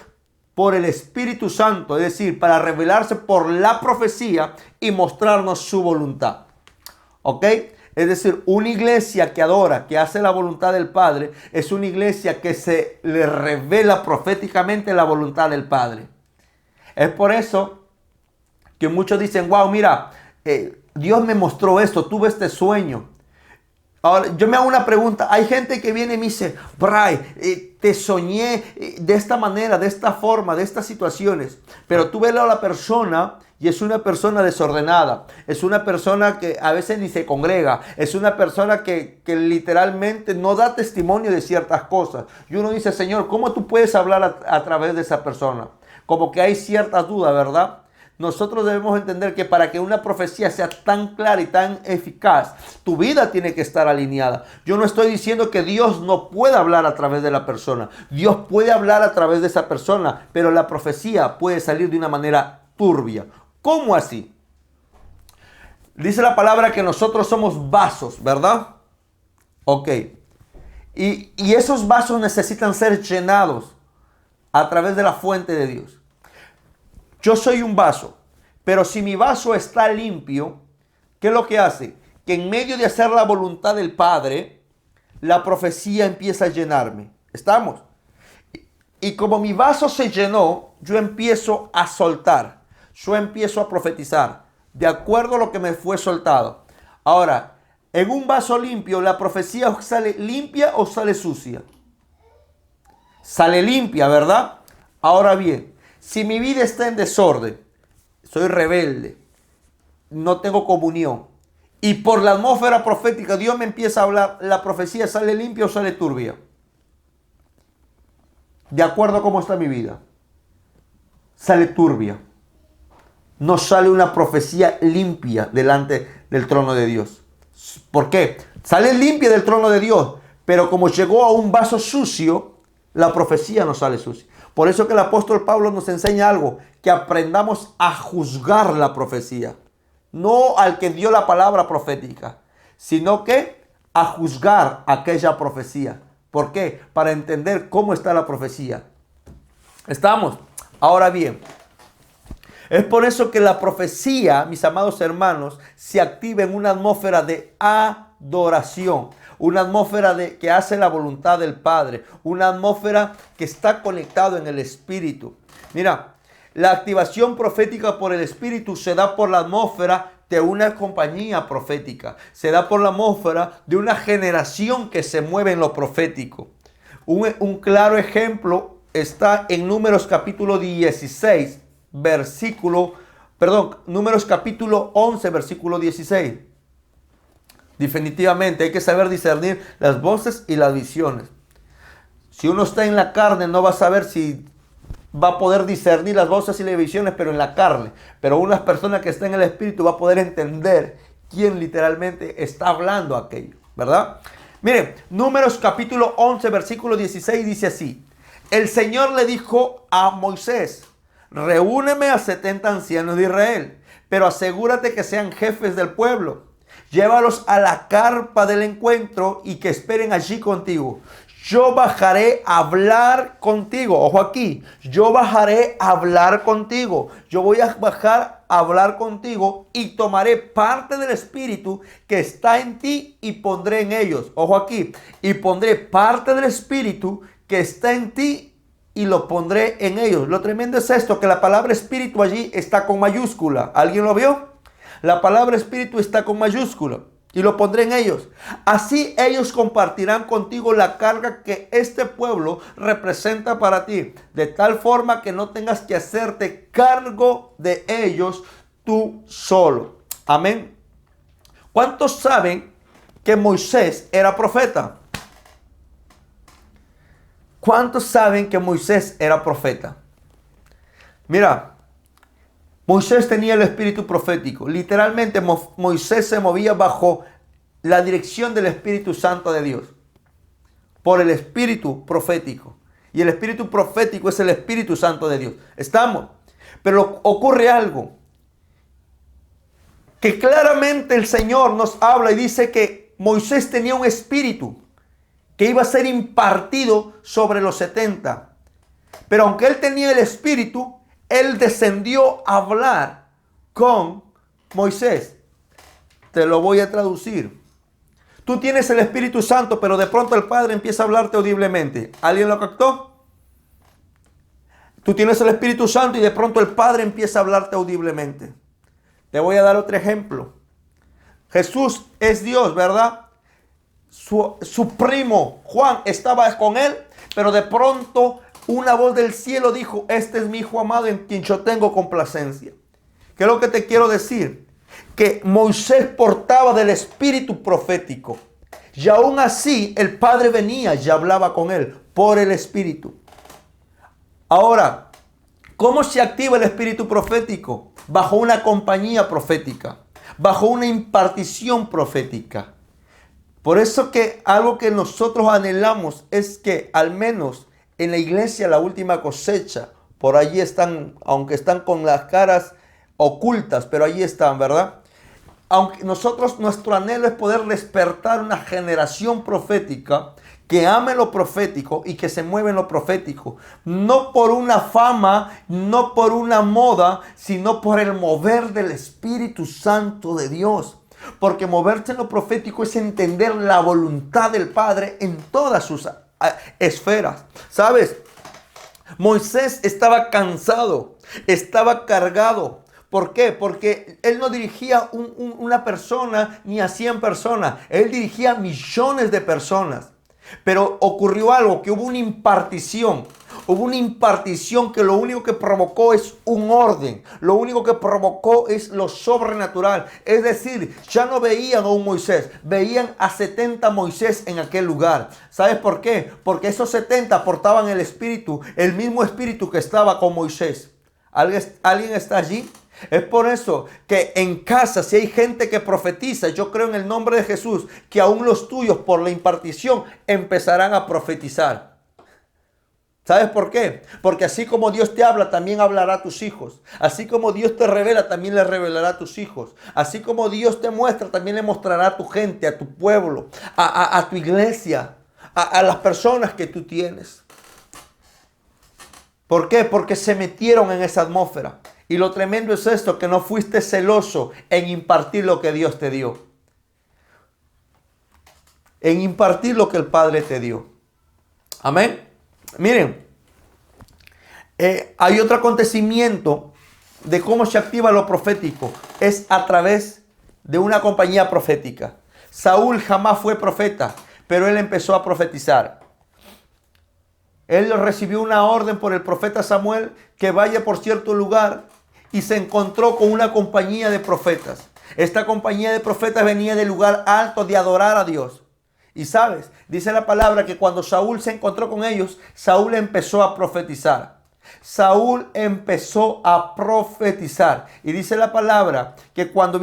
por el Espíritu Santo, es decir, para revelarse por la profecía y mostrarnos su voluntad. ¿Ok? Es decir, una iglesia que adora, que hace la voluntad del Padre, es una iglesia que se le revela proféticamente la voluntad del Padre. Es por eso que muchos dicen, wow, mira, Dios me mostró esto, tuve este sueño. Ahora, yo me hago una pregunta. Hay gente que viene y me dice, Bray, te soñé de esta manera, de esta forma, de estas situaciones. Pero tú ves a la persona y es una persona desordenada. Es una persona que a veces ni se congrega. Es una persona que literalmente no da testimonio de ciertas cosas. Y uno dice, Señor, ¿cómo tú puedes hablar a través de esa persona? Como que hay ciertas dudas, ¿verdad? Nosotros debemos entender que para que una profecía sea tan clara y tan eficaz, tu vida tiene que estar alineada. Yo no estoy diciendo que Dios no pueda hablar a través de la persona. Dios puede hablar a través de esa persona, pero la profecía puede salir de una manera turbia. ¿Cómo así? Dice la palabra que nosotros somos vasos, ¿verdad? Ok. Y esos vasos necesitan ser llenados a través de la fuente de Dios. Yo soy un vaso, pero si mi vaso está limpio, ¿qué es lo que hace? Que en medio de hacer la voluntad del Padre, la profecía empieza a llenarme. ¿Estamos? Y como mi vaso se llenó, yo empiezo a soltar. Yo empiezo a profetizar de acuerdo a lo que me fue soltado. Ahora, en un vaso limpio, ¿la profecía sale limpia o sale sucia? Sale limpia, ¿verdad? Ahora bien, si mi vida está en desorden, soy rebelde, no tengo comunión, y por la atmósfera profética Dios me empieza a hablar, ¿la profecía sale limpia o sale turbia? De acuerdo a cómo está mi vida, sale turbia. No sale una profecía limpia delante del trono de Dios. ¿Por qué? Sale limpia del trono de Dios, pero como llegó a un vaso sucio, la profecía no sale sucia. Por eso que el apóstol Pablo nos enseña algo, que aprendamos a juzgar la profecía. No al que dio la palabra profética, sino que a juzgar aquella profecía. ¿Por qué? Para entender cómo está la profecía. ¿Estamos? Ahora bien, es por eso que la profecía, mis amados hermanos, se activa en una atmósfera de adoración. Una atmósfera que hace la voluntad del Padre. Una atmósfera que está conectado en el Espíritu. Mira, la activación profética por el Espíritu se da por la atmósfera de una compañía profética. Se da por la atmósfera de una generación que se mueve en lo profético. Un claro ejemplo está en Números capítulo 16, Números capítulo 11, versículo 16. Definitivamente hay que saber discernir las voces y las visiones. Si uno está en la carne, no va a saber si va a poder discernir las voces y las visiones, pero en la carne. Pero una persona que está en el Espíritu va a poder entender quién literalmente está hablando aquello, ¿verdad? Miren, Números capítulo 11, versículo 16 dice así. El Señor le dijo a Moisés, reúneme a 70 ancianos de Israel, pero asegúrate que sean jefes del pueblo. Llévalos a la carpa del encuentro y que esperen allí contigo. Yo bajaré a hablar contigo. Ojo aquí. Yo bajaré a hablar contigo. Yo voy a bajar a hablar contigo y tomaré parte del Espíritu que está en ti y pondré en ellos. Ojo aquí. Y pondré parte del Espíritu que está en ti y lo pondré en ellos. Lo tremendo es esto, que la palabra Espíritu allí está con mayúscula. ¿Alguien lo vio? La palabra Espíritu está con mayúscula y lo pondré en ellos. Así ellos compartirán contigo la carga que este pueblo representa para ti, de tal forma que no tengas que hacerte cargo de ellos tú solo. Amén. ¿Cuántos saben que Moisés era profeta? ¿Cuántos saben que Moisés era profeta? Mira, Moisés tenía el espíritu profético. Literalmente Moisés se movía bajo la dirección del Espíritu Santo de Dios. Por el espíritu profético. Y el espíritu profético es el Espíritu Santo de Dios. ¿Estamos? Pero ocurre algo. Que claramente el Señor nos habla y dice que Moisés tenía un espíritu que iba a ser impartido sobre los 70. Pero aunque él tenía el espíritu, él descendió a hablar con Moisés. Te lo voy a traducir. Tú tienes el Espíritu Santo, pero de pronto el Padre empieza a hablarte audiblemente. ¿Alguien lo captó? Tú tienes el Espíritu Santo y de pronto el Padre empieza a hablarte audiblemente. Te voy a dar otro ejemplo. Jesús es Dios, ¿verdad? su primo Juan estaba con él, pero de pronto una voz del cielo dijo: este es mi hijo amado en quien yo tengo complacencia. ¿Qué es lo que te quiero decir? Que Moisés portaba del espíritu profético. Y aún así el Padre venía y hablaba con él por el espíritu. Ahora, ¿cómo se activa el espíritu profético? Bajo una compañía profética, bajo una impartición profética. Por eso que algo que nosotros anhelamos es que al menos en la iglesia La Última Cosecha, por allí están, aunque están con las caras ocultas, pero allí están, ¿verdad? Aunque nosotros, nuestro anhelo es poder despertar una generación profética que ame lo profético y que se mueve en lo profético. No por una fama, no por una moda, sino por el mover del Espíritu Santo de Dios. Porque moverse en lo profético es entender la voluntad del Padre en todas sus esferas. ¿Sabes? Moisés estaba cansado, estaba cargado. ¿Por qué? Porque él no dirigía una persona ni a 100 personas. Él dirigía a millones de personas. Pero ocurrió algo, que hubo una impartición. Hubo una impartición que lo único que provocó es un orden. Lo único que provocó es lo sobrenatural. Es decir, ya no veían a un Moisés, veían a 70 Moisés en aquel lugar. ¿Sabes por qué? Porque esos 70 portaban el espíritu, el mismo espíritu que estaba con Moisés. ¿Alguien está allí? Es por eso que en casa, si hay gente que profetiza, yo creo en el nombre de Jesús, que aún los tuyos por la impartición empezarán a profetizar. ¿Sabes por qué? Porque así como Dios te habla, también hablará a tus hijos. Así como Dios te revela, también le revelará a tus hijos. Así como Dios te muestra, también le mostrará a tu gente, a tu pueblo, a tu iglesia, a las personas que tú tienes. ¿Por qué? Porque se metieron en esa atmósfera. Y lo tremendo es esto, que no fuiste celoso en impartir lo que Dios te dio. En impartir lo que el Padre te dio. Amén. Miren, hay otro acontecimiento de cómo se activa lo profético. Es a través de una compañía profética. Saúl jamás fue profeta, pero él empezó a profetizar. Él recibió una orden por el profeta Samuel que vaya por cierto lugar y se encontró con una compañía de profetas. Esta compañía de profetas venía del lugar alto de adorar a Dios. Y sabes, dice la palabra que cuando Saúl se encontró con ellos, Saúl empezó a profetizar. Saúl empezó a profetizar. Y dice la palabra que cuando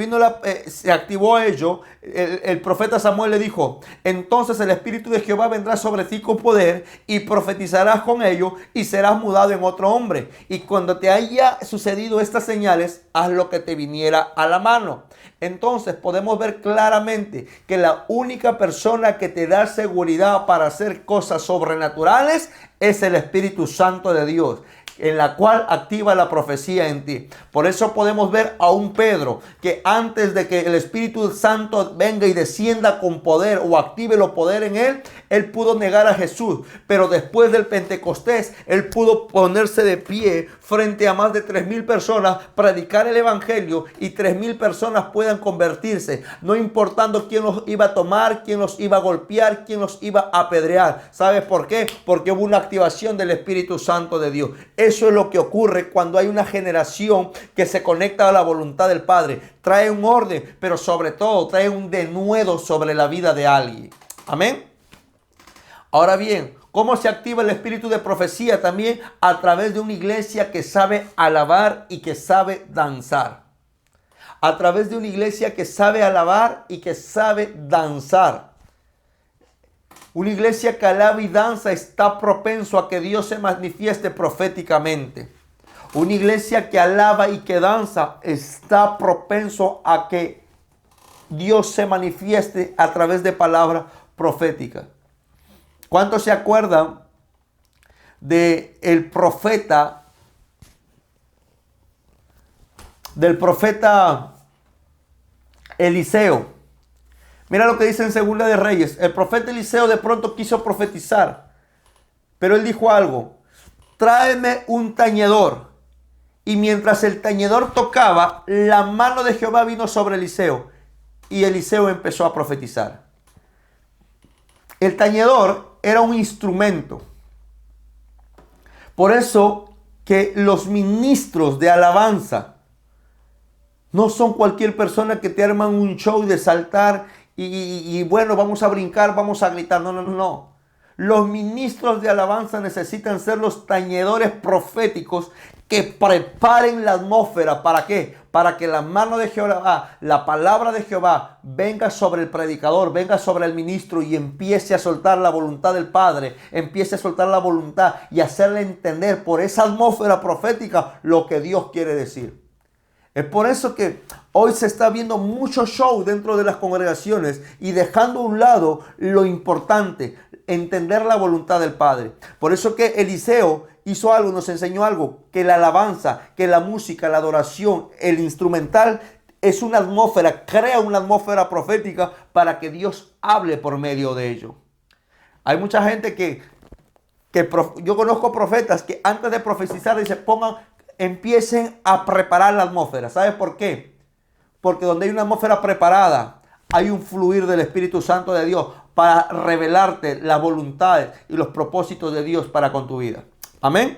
se activó ello, el profeta Samuel le dijo: entonces el Espíritu de Jehová vendrá sobre ti con poder y profetizarás con ello y serás mudado en otro hombre. Y cuando te haya sucedido estas señales, haz lo que te viniera a la mano. Entonces podemos ver claramente que la única persona que te da seguridad para hacer cosas sobrenaturales es el Espíritu Santo de Dios, en la cual activa la profecía en ti. Por eso podemos ver a un Pedro que antes de que el Espíritu Santo venga y descienda con poder o active los poderes en él, él pudo negar a Jesús. Pero después del Pentecostés, él pudo ponerse de pie frente a más de 3,000 personas, predicar el evangelio y 3,000 personas puedan convertirse, no importando quién los iba a tomar, quién los iba a golpear, quién los iba a apedrear. ¿Sabes por qué? Porque hubo una activación del Espíritu Santo de Dios. Eso es lo que ocurre cuando hay una generación que se conecta a la voluntad del Padre. Trae un orden, pero sobre todo trae un denuedo sobre la vida de alguien. Amén. Ahora bien, ¿cómo se activa el espíritu de profecía? También a través de una iglesia que sabe alabar y que sabe danzar. A través de una iglesia que sabe alabar y que sabe danzar. Una iglesia que alaba y danza está propenso a que Dios se manifieste proféticamente. Una iglesia que alaba y que danza está propenso a que Dios se manifieste a través de palabras proféticas. ¿Cuántos se acuerdan del profeta Eliseo? Mira lo que dice en Segunda de Reyes. El profeta Eliseo de pronto quiso profetizar, pero él dijo algo: tráeme un tañedor. Y mientras el tañedor tocaba, la mano de Jehová vino sobre Eliseo y Eliseo empezó a profetizar. El tañedor era un instrumento. Por eso que los ministros de alabanza no son cualquier persona que te arman un show de saltar y bueno, vamos a brincar, vamos a gritar. No, no, no, no. Los ministros de alabanza necesitan ser los tañedores proféticos que preparen la atmósfera. ¿Para qué? Para que la mano de Jehová, la palabra de Jehová, venga sobre el predicador, venga sobre el ministro y empiece a soltar la voluntad del Padre, empiece a soltar la voluntad y hacerle entender por esa atmósfera profética lo que Dios quiere decir. Es por eso que hoy se está viendo mucho show dentro de las congregaciones y dejando a un lado lo importante, entender la voluntad del Padre. Por eso que Eliseo hizo algo, nos enseñó algo, que la alabanza, que la música, la adoración, el instrumental es una atmósfera, crea una atmósfera profética para que Dios hable por medio de ello. Hay mucha gente que yo conozco profetas que antes de profetizar empiecen a preparar la atmósfera. ¿Sabes por qué? Porque donde hay una atmósfera preparada, hay un fluir del Espíritu Santo de Dios para revelarte las voluntades y los propósitos de Dios para con tu vida. Amén.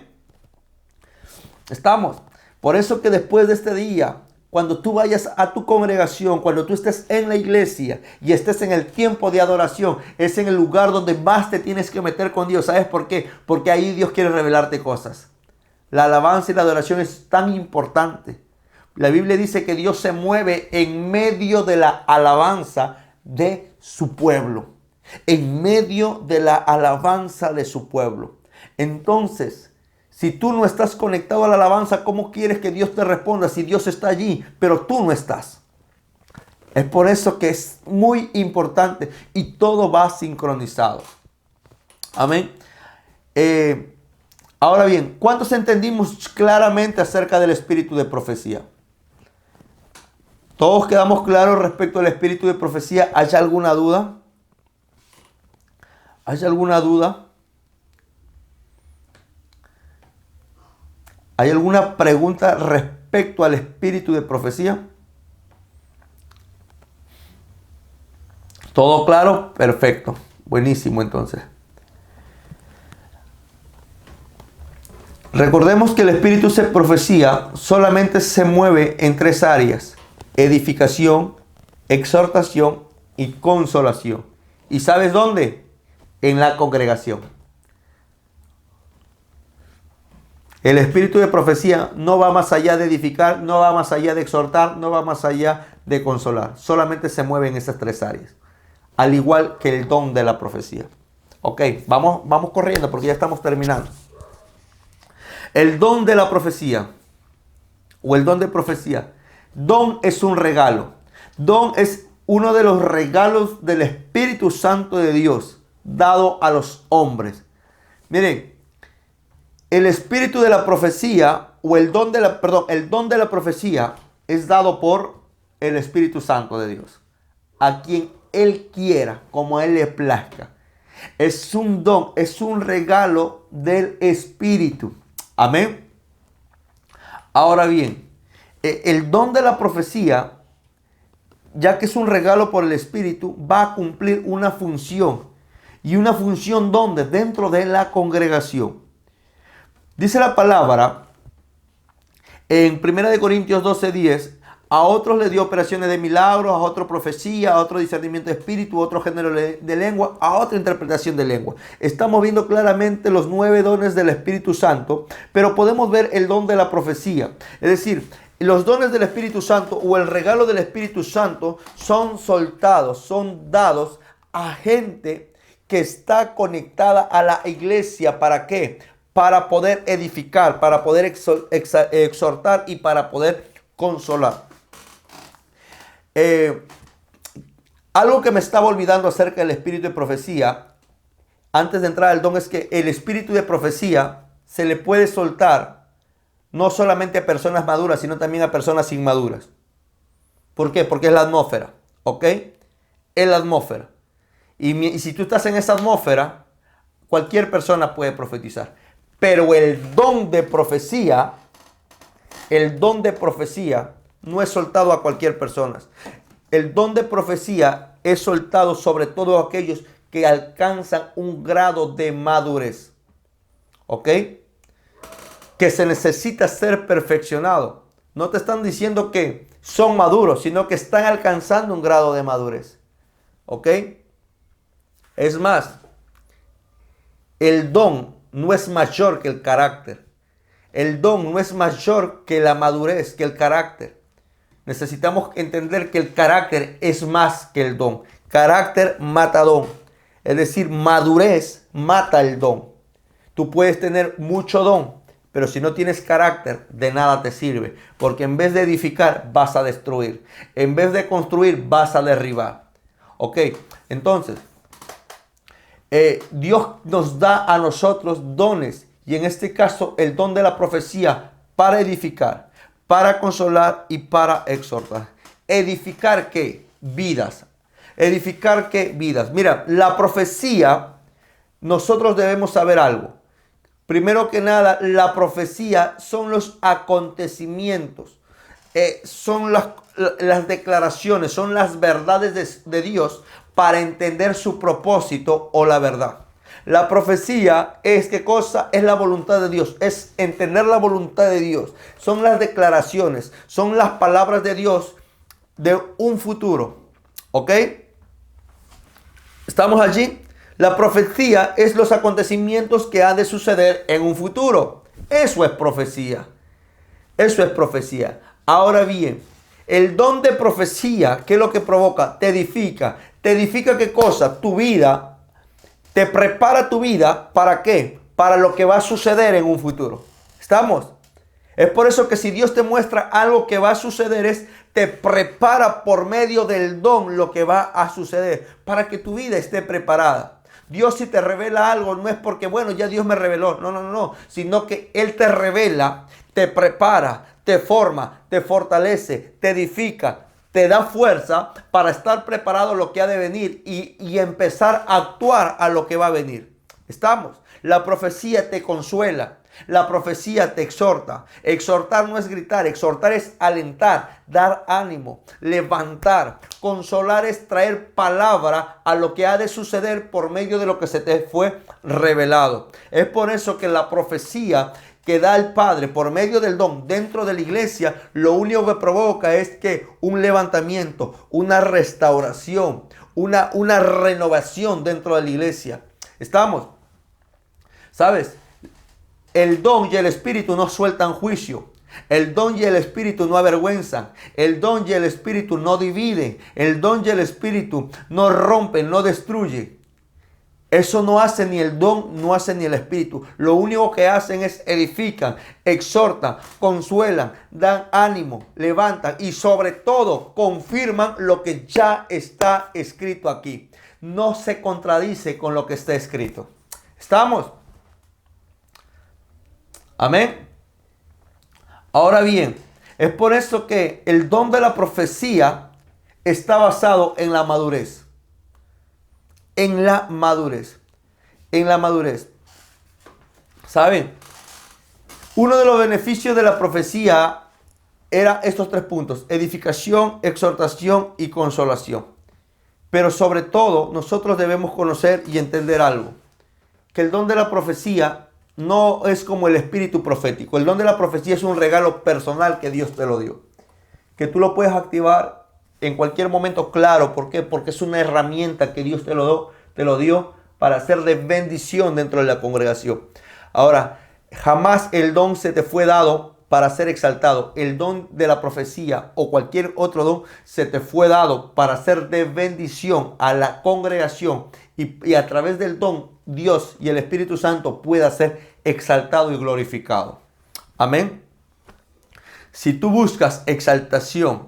Estamos. Por eso que después de este día, cuando tú vayas a tu congregación, cuando tú estés en la iglesia y estés en el tiempo de adoración, es en el lugar donde más te tienes que meter con Dios. ¿Sabes por qué? Porque ahí Dios quiere revelarte cosas. La alabanza y la adoración es tan importante. La Biblia dice que Dios se mueve en medio de la alabanza de su pueblo. En medio de la alabanza de su pueblo. Entonces, si tú no estás conectado a la alabanza, ¿cómo quieres que Dios te responda si Dios está allí, pero tú no estás? Es por eso que es muy importante y todo va sincronizado. Amén. Ahora bien, ¿cuántos entendimos claramente acerca del espíritu de profecía? ¿Todos quedamos claros respecto al espíritu de profecía? ¿Hay alguna duda? ¿Hay alguna duda? ¿Hay alguna pregunta respecto al espíritu de profecía? ¿Todo claro? Perfecto. Buenísimo entonces. Recordemos que el espíritu de profecía solamente se mueve en tres áreas: edificación, exhortación y consolación. ¿Y sabes dónde? En la congregación. El espíritu de profecía no va más allá de edificar, no va más allá de exhortar, no va más allá de consolar. Solamente se mueve en esas tres áreas. Al igual que el don de la profecía. Ok, vamos corriendo porque ya estamos terminando. El don de la profecía o el don de profecía. Don es un regalo. Don es uno de los regalos del Espíritu Santo de Dios dado a los hombres. Miren, el espíritu de la profecía o el don de la profecía es dado por el Espíritu Santo de Dios. A quien Él quiera, como a Él le plazca. Es un don, es un regalo del Espíritu. Amén. Ahora bien, el don de la profecía, ya que es un regalo por el Espíritu, va a cumplir una función. ¿Y una función dónde? Dentro de la congregación. Dice la palabra en 1 Corintios 12:10, a otros le dio operaciones de milagros, a otro profecía, a otro discernimiento de espíritu, a otro género de lengua, a otra interpretación de lengua. Estamos viendo claramente los 9 dones del Espíritu Santo, pero podemos ver el don de la profecía. Es decir, los dones del Espíritu Santo o el regalo del Espíritu Santo son soltados, son dados a gente que está conectada a la iglesia. ¿Para qué? Para poder edificar, para poder exhortar y para poder consolar. Algo que me estaba olvidando acerca del espíritu de profecía, antes de entrar al don, es que el espíritu de profecía se le puede soltar no solamente a personas maduras, sino también a personas inmaduras. ¿Por qué? Porque es la atmósfera, ¿ok? Es la atmósfera. Y si tú estás en esa atmósfera, cualquier persona puede profetizar. Pero el don de profecía no es soltado a cualquier persona. El don de profecía es soltado sobre todo a aquellos que alcanzan un grado de madurez. ¿Ok? Que se necesita ser perfeccionado. No te están diciendo que son maduros, sino que están alcanzando un grado de madurez. ¿Ok? Es más, el don no es mayor que el carácter. El don no es mayor que la madurez, que el carácter. Necesitamos entender que el carácter es más que el don. Carácter mata don. Es decir, madurez mata el don. Tú puedes tener mucho don, pero si no tienes carácter, de nada te sirve. Porque en vez de edificar, vas a destruir. En vez de construir, vas a derribar. Ok, entonces, Dios nos da a nosotros dones. Y en este caso, el don de la profecía para edificar, para consolar y para exhortar. ¿Edificar qué? Vidas. ¿Edificar qué? Vidas. Mira, la profecía, nosotros debemos saber algo. Primero que nada, la profecía son los acontecimientos, son las declaraciones, son las verdades de Dios para entender su propósito o la verdad. La profecía es ¿qué cosa? Es la voluntad de Dios, es entender la voluntad de Dios. Son las declaraciones, son las palabras de Dios de un futuro. ¿Ok? ¿Estamos allí? La profecía es los acontecimientos que han de suceder en un futuro. Eso es profecía. Eso es profecía. Ahora bien, el don de profecía, ¿qué es lo que provoca? Te edifica. ¿Te edifica qué cosa? Tu vida. Te prepara tu vida. ¿Para qué? Para lo que va a suceder en un futuro. ¿Estamos? Es por eso que si Dios te muestra algo que va a suceder, te prepara por medio del don lo que va a suceder. Para que tu vida esté preparada. Dios si te revela algo no es porque, bueno, ya Dios me reveló. No. Sino que Él te revela, te prepara, te forma, te fortalece, te edifica, te da fuerza para estar preparado a lo que ha de venir y empezar a actuar a lo que va a venir. ¿Estamos? La profecía te consuela. La profecía te exhorta. Exhortar no es gritar, exhortar es alentar, dar ánimo, levantar. Consolar es traer palabra a lo que ha de suceder por medio de lo que se te fue revelado. Es por eso que la profecía que da el Padre por medio del don dentro de la iglesia, lo único que provoca es que un levantamiento, una restauración, una renovación dentro de la iglesia. ¿Estamos? ¿Sabes? El don y el espíritu no sueltan juicio. El don y el espíritu no avergüenzan. El don y el espíritu no dividen. El don y el espíritu no rompen, no destruyen. Eso no hace ni el don, no hace ni el espíritu. Lo único que hacen es edifican, exhortan, consuelan, dan ánimo, levantan y sobre todo confirman lo que ya está escrito aquí. No se contradice con lo que está escrito. ¿Estamos? Amén. Ahora bien, es por eso que el don de la profecía está basado en la madurez. En la madurez. En la madurez. ¿Saben? Uno de los beneficios de la profecía era estos 3 puntos: edificación, exhortación y consolación. Pero sobre todo, nosotros debemos conocer y entender algo: que el don de la profecía no es como el espíritu profético. El don de la profecía es un regalo personal que Dios te lo dio. Que tú lo puedes activar en cualquier momento, claro. ¿Por qué? Porque es una herramienta que Dios te lo dio para ser de bendición dentro de la congregación. Ahora, jamás el don se te fue dado para ser exaltado. El don de la profecía o cualquier otro don se te fue dado para ser de bendición a la congregación. Y a través del don, Dios y el Espíritu Santo pueda ser exaltado y glorificado. Amén. Si tú buscas exaltación,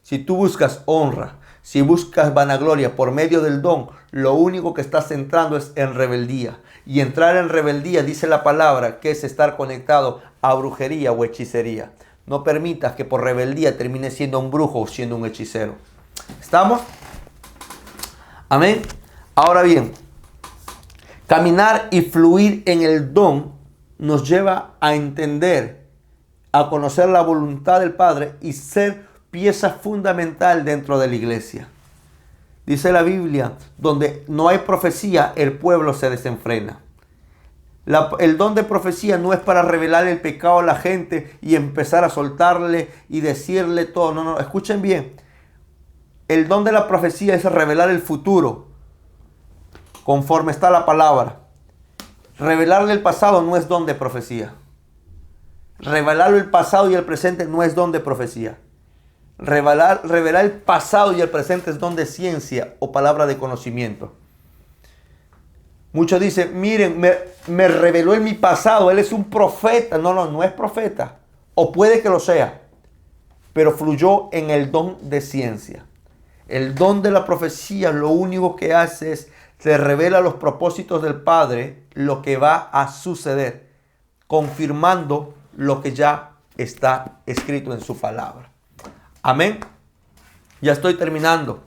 si tú buscas honra, si buscas vanagloria por medio del don, lo único que estás entrando es en rebeldía. Y entrar en rebeldía, dice la palabra, que es estar conectado a brujería o hechicería. No permitas que por rebeldía termines siendo un brujo o siendo un hechicero. ¿Estamos? Amén. Ahora bien, caminar y fluir en el don nos lleva a entender, a conocer la voluntad del Padre y ser pieza fundamental dentro de la iglesia. Dice la Biblia, donde no hay profecía, el pueblo se desenfrena. El don de profecía no es para revelar el pecado a la gente y empezar a soltarle y decirle todo. No, no, escuchen bien. El don de la profecía es revelar el futuro conforme está la palabra. Revelarle el pasado no es don de profecía. Revelarle el pasado y el presente no es don de profecía. Revelar el pasado y el presente es don de ciencia o palabra de conocimiento. Muchos dicen, miren, me reveló en mi pasado, él es un profeta. No, no, no es profeta. O puede que lo sea, pero fluyó en el don de ciencia. El don de la profecía lo único que hace es, te revela los propósitos del Padre, lo que va a suceder, confirmando lo que ya está escrito en su palabra. Amén. Ya estoy terminando.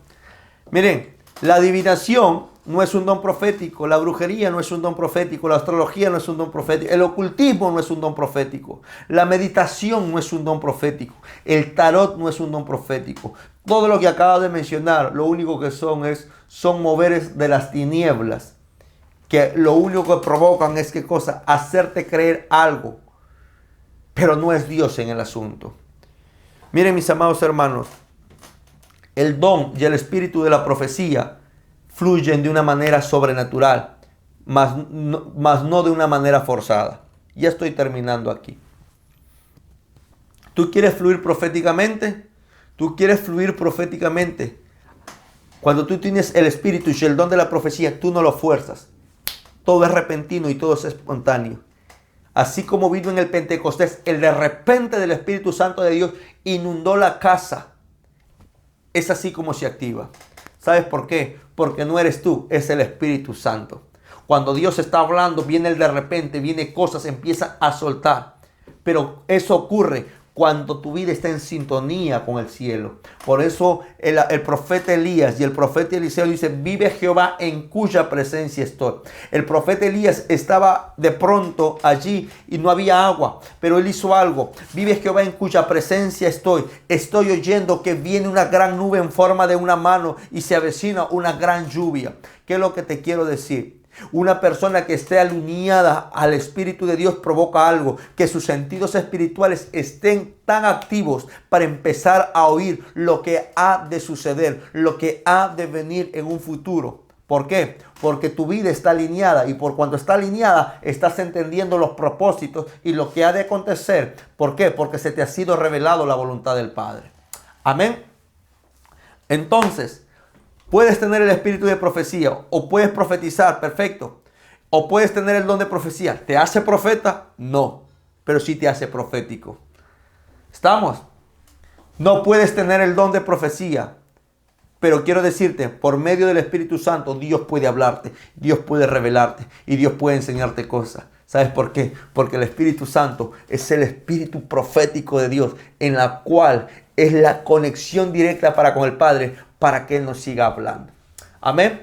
Miren, la adivinación no es un don profético, la brujería no es un don profético, la astrología no es un don profético, el ocultismo no es un don profético, la meditación no es un don profético, el tarot no es un don profético. Todo lo que acabo de mencionar, lo único que son moveres de las tinieblas, que lo único que provocan es, ¿qué cosa? Hacerte creer algo, pero no es Dios en el asunto. Miren, mis amados hermanos, el don y el espíritu de la profecía fluyen de una manera sobrenatural, mas no de una manera forzada. Ya estoy terminando aquí. ¿Tú quieres fluir proféticamente? ¿Tú quieres fluir proféticamente? Cuando tú tienes el espíritu y el don de la profecía, tú no lo fuerzas. Todo es repentino y todo es espontáneo. Así como vino en el Pentecostés, el de repente del Espíritu Santo de Dios inundó la casa. Es así como se activa. ¿Sabes por qué? Porque no eres tú, es el Espíritu Santo. Cuando Dios está hablando, viene el de repente, viene cosas, empieza a soltar. Pero eso ocurre cuando tu vida está en sintonía con el cielo. Por eso el profeta Elías y el profeta Eliseo dicen, vive Jehová en cuya presencia estoy. El profeta Elías estaba de pronto allí y no había agua, pero él hizo algo. Vive Jehová en cuya presencia estoy. Estoy oyendo que viene una gran nube en forma de una mano y se avecina una gran lluvia. ¿Qué es lo que te quiero decir? Una persona que esté alineada al Espíritu de Dios provoca algo, que sus sentidos espirituales estén tan activos para empezar a oír lo que ha de suceder, lo que ha de venir en un futuro. ¿Por qué? Porque tu vida está alineada y por cuanto está alineada estás entendiendo los propósitos y lo que ha de acontecer. ¿Por qué? Porque se te ha sido revelado la voluntad del Padre. Amén. Entonces, puedes tener el espíritu de profecía o puedes profetizar, perfecto. O puedes tener el don de profecía. ¿Te hace profeta? No, pero sí te hace profético. ¿Estamos? No puedes tener el don de profecía, pero quiero decirte, por medio del Espíritu Santo, Dios puede hablarte, Dios puede revelarte y Dios puede enseñarte cosas. ¿Sabes por qué? Porque el Espíritu Santo es el espíritu profético de Dios, en la cual es la conexión directa para con el Padre, para que Él nos siga hablando. Amén.